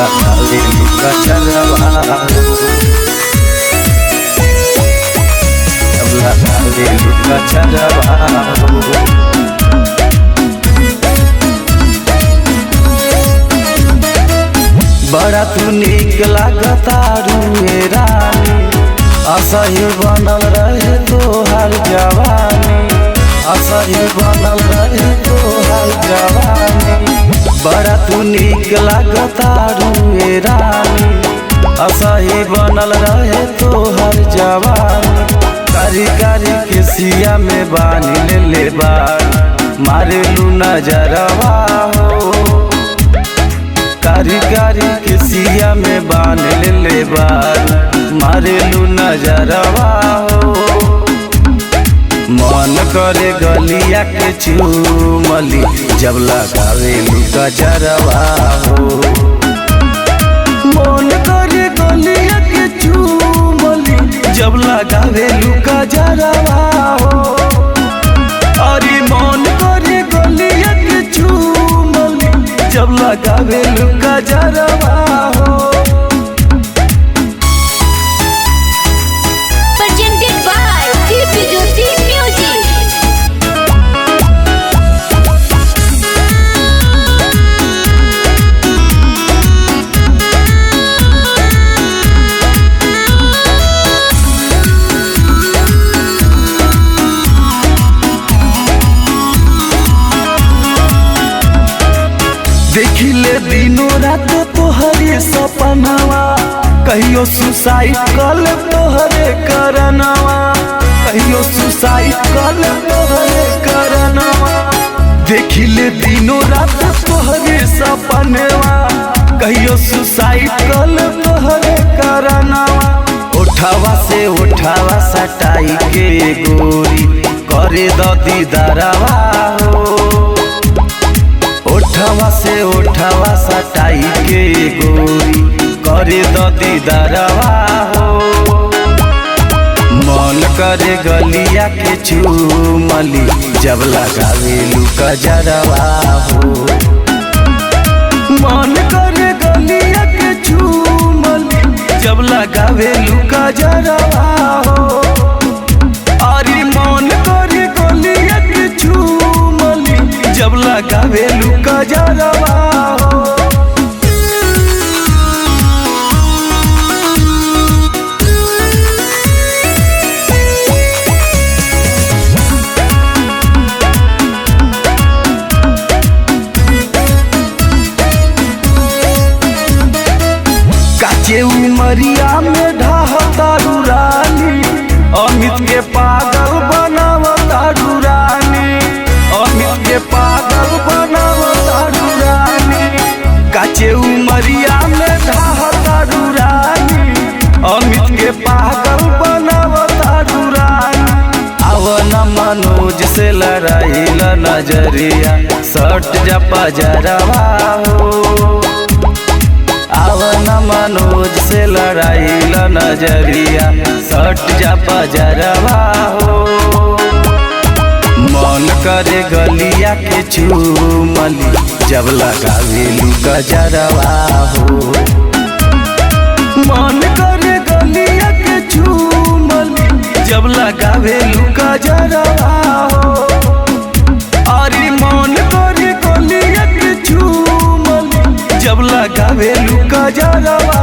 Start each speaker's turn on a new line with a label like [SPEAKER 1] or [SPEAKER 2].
[SPEAKER 1] लगावे गजरवा जब लगावे गजरवा बड़ा तू नीक लागतारू रानी असही बनल रहे तोहार जवानी असही बनल रहे तोहार जवानी बड़ा तू नीक लागतारू रानी असही बनल रहे तोहार जवानी कारी कारी के सिया में बानी ले बार मारे लू नजरवा हो कारी कारी के सिया में बान ले बार मारे लू नजरवा हो मन करे गलिया के चूमली जब लगावे लू गजरवा हो मन करे गलिया के चूमली जब लगावे लू गजरवा हो अरे मन करे गलिया के चूमली जब लगावे लू गजरवा हो
[SPEAKER 2] Presented by Deep Jyoti Music.
[SPEAKER 1] देखिले दिनों रात तोहरे सपनावा कहियो सुसाइड कल तोहरे करनवा कहियो सुसाइड कल तोहरे करनवा देखिले दिनों रात तोहरे सपनवा कहियो सुसाइड कल तोहरे करनवा उठावा से उठावा सटाई के गोरी करे द दीदारवा हो उठावा से उठावा सटाई के गोरी करे द दीदारवा हो मन करे गलिया के चूमली जब लगावे लू गजरवा हो मन करे गलिया के चूमली जब लगावे लू गजरवा हो अरे मन करे गलिया के चूमली जब लगावे लू गजरवा हो काचे उमरिया में ढहतारू रानी अमित के पागल बनावतारू रानी अमित के पागल बनावतारू रानी काचे उमरिया में ढहतारू रानी अमित के पागल बनावतारू रानी अवन मनोज से लड़ाइल नजरिया सट जा पजरवा हो अवन मनोज से लड़ाइल नजरिया सट जा पजरवा हो मन करे गलिया के चूमली जब लगावे लू गजरवा हो मन करे गलिया के चूमली जब लगावे लू गजरवा हो अरे मन करे गलिया के चूमली जब लगावे लू गजरवा